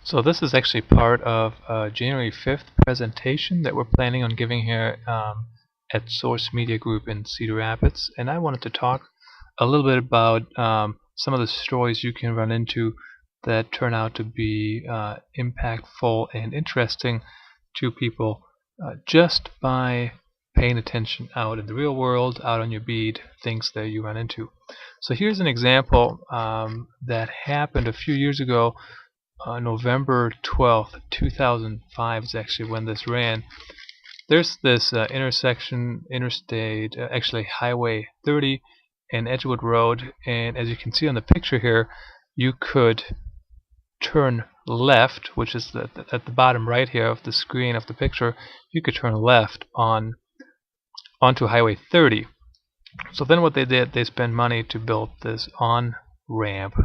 So this is actually part of a January 5th presentation that we're planning on giving here at Source Media Group in Cedar Rapids, and I wanted to talk a little bit about some of the stories you can run into that turn out to be impactful and interesting to people just by paying attention out in the real world, out on your beat, things that you run into. So here's an example that happened a few years ago. November 12th, 2005 is actually when this ran. There's this intersection, interstate, actually Highway 30 and Edgewood Road, and as you can see on the picture here, you could turn left, which is at the bottom right here of the screen of the picture. You could turn left onto Highway 30. So then what they did, they spent money to build this on-ramp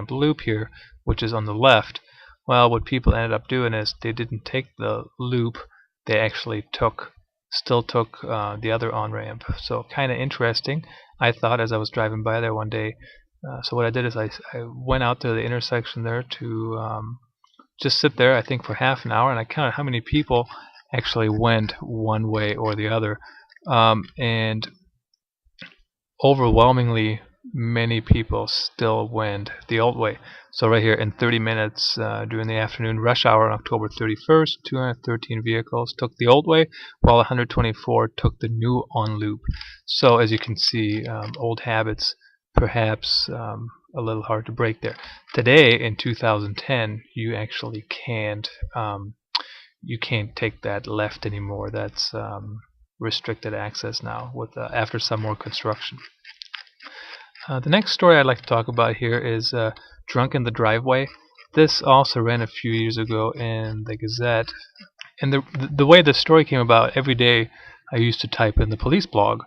loop here, which is on the left. Well, what people ended up doing is they didn't take the loop, they actually still took the other on-ramp. So kind of interesting, I thought, as I was driving by there one day. So what I did is I went out to the intersection there to just sit there, I think for half an hour, and I counted how many people actually went one way or the other. And overwhelmingly many people still went the old way. So right here, in 30 minutes during the afternoon rush hour on October 31st, 213 vehicles took the old way, while 124 took the new on-loop. So as you can see, old habits, perhaps a little hard to break there. Today, in 2010, you actually can't take that left anymore. That's restricted access now with after some more construction. The next story I'd like to talk about here is Drunk in the Driveway. This also ran a few years ago in the Gazette, and the way the story came about, every day I used to type in the police blog,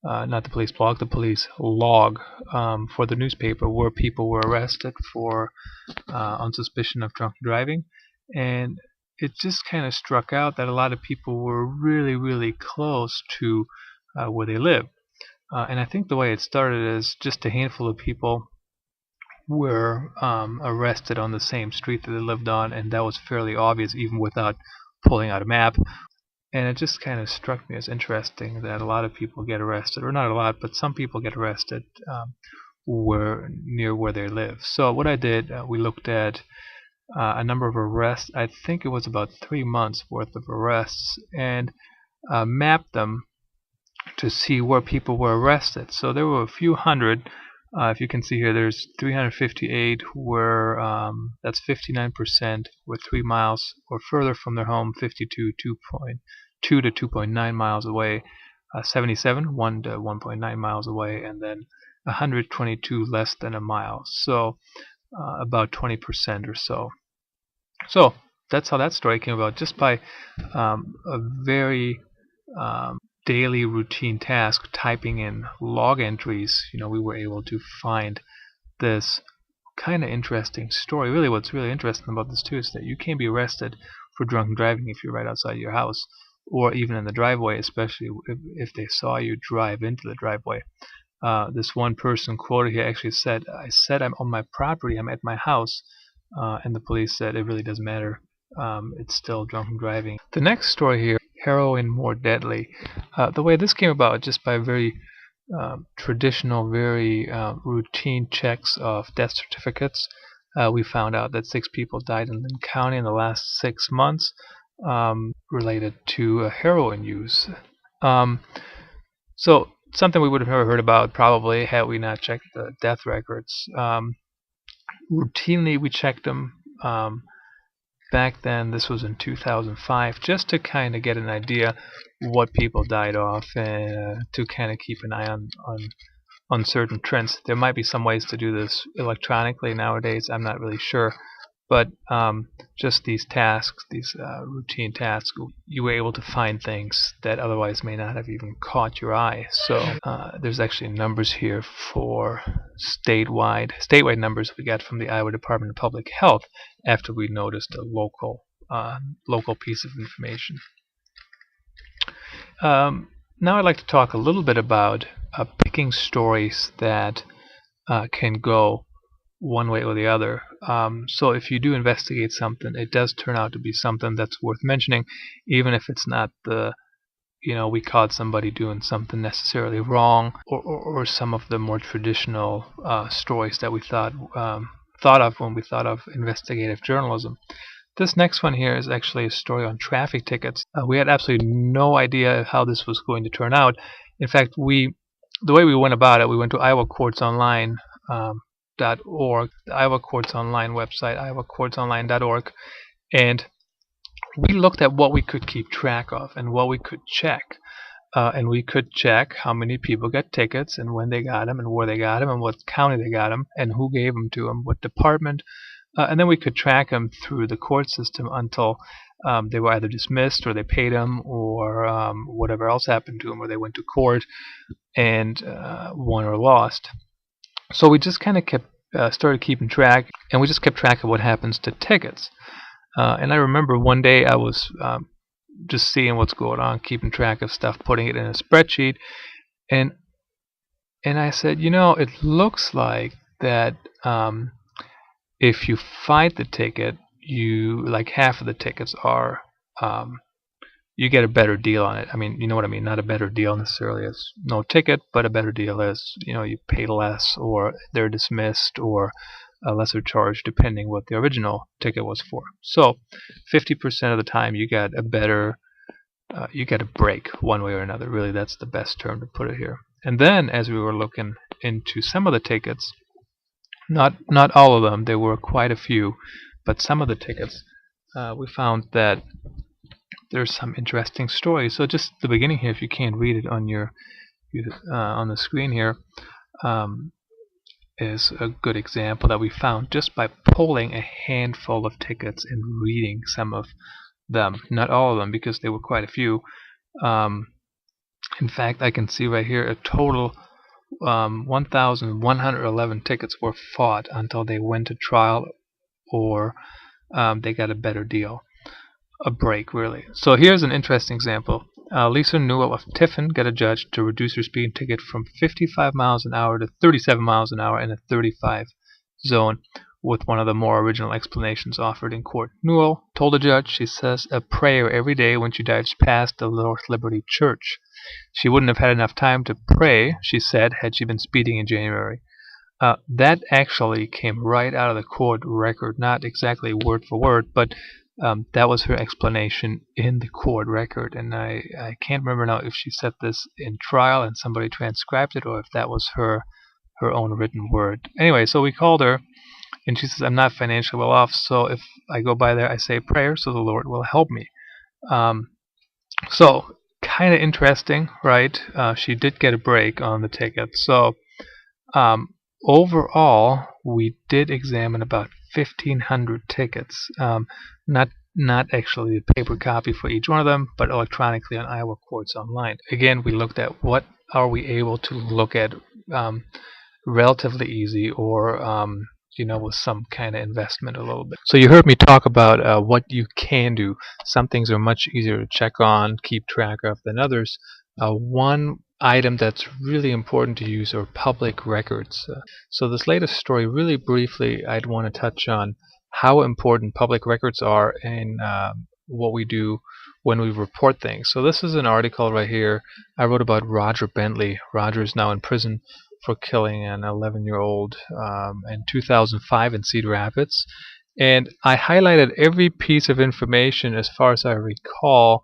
not the police blog, the police log for the newspaper, where people were arrested for on suspicion of drunk driving, and it just kind of struck out that a lot of people were really close to where they live. And I think the way it started is just a handful of people were arrested on the same street that they lived on, and that was fairly obvious even without pulling out a map. And it just kind of struck me as interesting that a lot of people get arrested, or not a lot, but some people get arrested near where they live. So what I did, we looked at a number of arrests. I think it was about 3 months worth of arrests, and mapped them to see where people were arrested. So there were a few hundred. If you can see here, there's 358 where that's 59%, were 3 miles or further from their home, 52 2.2 to 2.9 miles away, 77 1 to 1.9 miles away, and then 122 less than a mile. So about 20% or so. So that's how that story came about, just by a very daily routine task, typing in log entries. We were able to find this kind of interesting story. Really, what's really interesting about this too is that you can be arrested for drunk driving if you're right outside your house, or even in the driveway, especially if they saw you drive into the driveway. This one person quoted here actually said, "I said I'm on my property, I'm at my house," and the police said it really doesn't matter. It's still drunk driving. The next story here, Heroin More Deadly. The way this came about, just by very traditional, very routine checks of death certificates, we found out that 6 people died in Linn County in the last 6 months related to heroin use. So something we would have never heard about probably had we not checked the death records. Routinely we checked them. Back then, this was in 2005, just to kind of get an idea what people died of, and to kind of keep an eye on certain trends. There might be some ways to do this electronically nowadays, I'm not really sure, but just these tasks, these routine tasks, you were able to find things that otherwise may not have even caught your eye. So there's actually numbers here for statewide numbers we got from the Iowa Department of Public Health after we noticed a local piece of information. Now I'd like to talk a little bit about picking stories that can go one way or the other. So if you do investigate something, it does turn out to be something that's worth mentioning, even if it's not the, we caught somebody doing something necessarily wrong, or some of the more traditional stories that we thought of when we thought of investigative journalism. This next one here is actually a story on traffic tickets. We had absolutely no idea how this was going to turn out. In fact, the way we went about it, we went to iowacourtsonline.org, the Iowa Courts Online website, iowacourtsonline.org, and we looked at what we could keep track of and what we could check. And we could check how many people got tickets and when they got them and where they got them and what county they got them and who gave them to them, what department. And then we could track them through the court system until they were either dismissed or they paid them, or whatever else happened to them, or they went to court and won or lost. So we just kind of started keeping track, and we just kept track of what happens to tickets. And I remember one day I was just seeing what's going on, keeping track of stuff, putting it in a spreadsheet, and I said, it looks like that if you fight the ticket, like half of the tickets are you get a better deal on it. I mean, you know what I mean? Not a better deal necessarily as no ticket, but a better deal as, you pay less, or they're dismissed, or a lesser charge depending what the original ticket was for. So 50% of the time you get a better, you get a break one way or another. Really, that's the best term to put it here. And then as we were looking into some of the tickets, not all of them, there were quite a few, but some of the tickets, we found that there's some interesting stories. So just the beginning here, if you can't read it on on the screen here, is a good example that we found just by pulling a handful of tickets and reading some of them. Not all of them, because there were quite a few. In fact, I can see right here a total 1,111 tickets were fought until they went to trial, or they got a better deal. A break, really. So here's an interesting example. Lisa Newell of Tiffin got a judge to reduce her speeding ticket from 55 miles an hour to 37 miles an hour in a 35 zone, with one of the more original explanations offered in court. Newell told the judge she says a prayer every day when she drives past the North Liberty Church. She wouldn't have had enough time to pray, she said, had she been speeding in January. That actually came right out of the court record, not exactly word for word, but that was her explanation in the court record. And I can't remember now if she said this in trial and somebody transcribed it, or if that was her own written word. Anyway, so we called her, and she says, I'm not financially well off, so if I go by there, I say a prayer so the Lord will help me. So kind of interesting, right? She did get a break on the ticket. So overall, we did examine about 1,500 tickets. Not actually a paper copy for each one of them, but electronically on Iowa Courts Online. Again, we looked at what are we able to look at relatively easy, or with some kind of investment a little bit. So you heard me talk about what you can do. Some things are much easier to check on, keep track of than others. One item that's really important to use are public records. So this latest story, really briefly, I'd want to touch on how important public records are in what we do when we report things. So this is an article right here I wrote about Roger Bentley. Roger is now in prison for killing an 11-year-old in 2005 in Cedar Rapids. And I highlighted every piece of information, as far as I recall,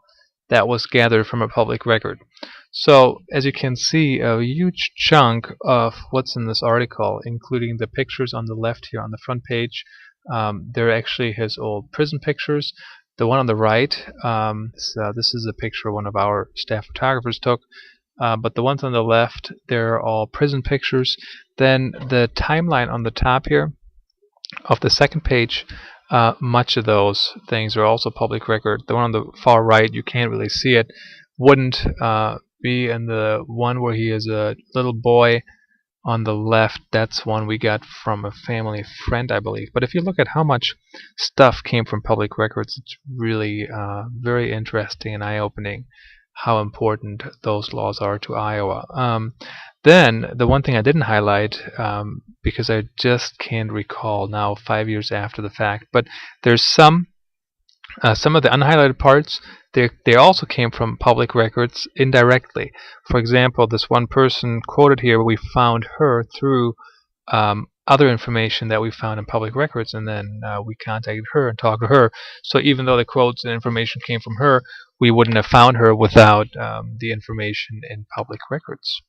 that was gathered from a public record. So as you can see, a huge chunk of what's in this article, including the pictures on the left here on the front page, they're actually his old prison pictures. The one on the right, this is a picture one of our staff photographers took. But the ones on the left, they're all prison pictures. Then the timeline on the top here of the second page, much of those things are also public record. The one on the far right, you can't really see it, wouldn't be, and the one where he is a little boy on the left, that's one we got from a family friend, I believe. But if you look at how much stuff came from public records, it's really very interesting and eye-opening. how important those laws are to Iowa. Then the one thing I didn't highlight, because I just can't recall now, 5 years after the fact, but there's some of the unhighlighted parts. They also came from public records indirectly. For example, this one person quoted here, we found her through other information that we found in public records, and then we contacted her and talked to her. So even though the quotes and information came from her, we wouldn't have found her without the information in public records.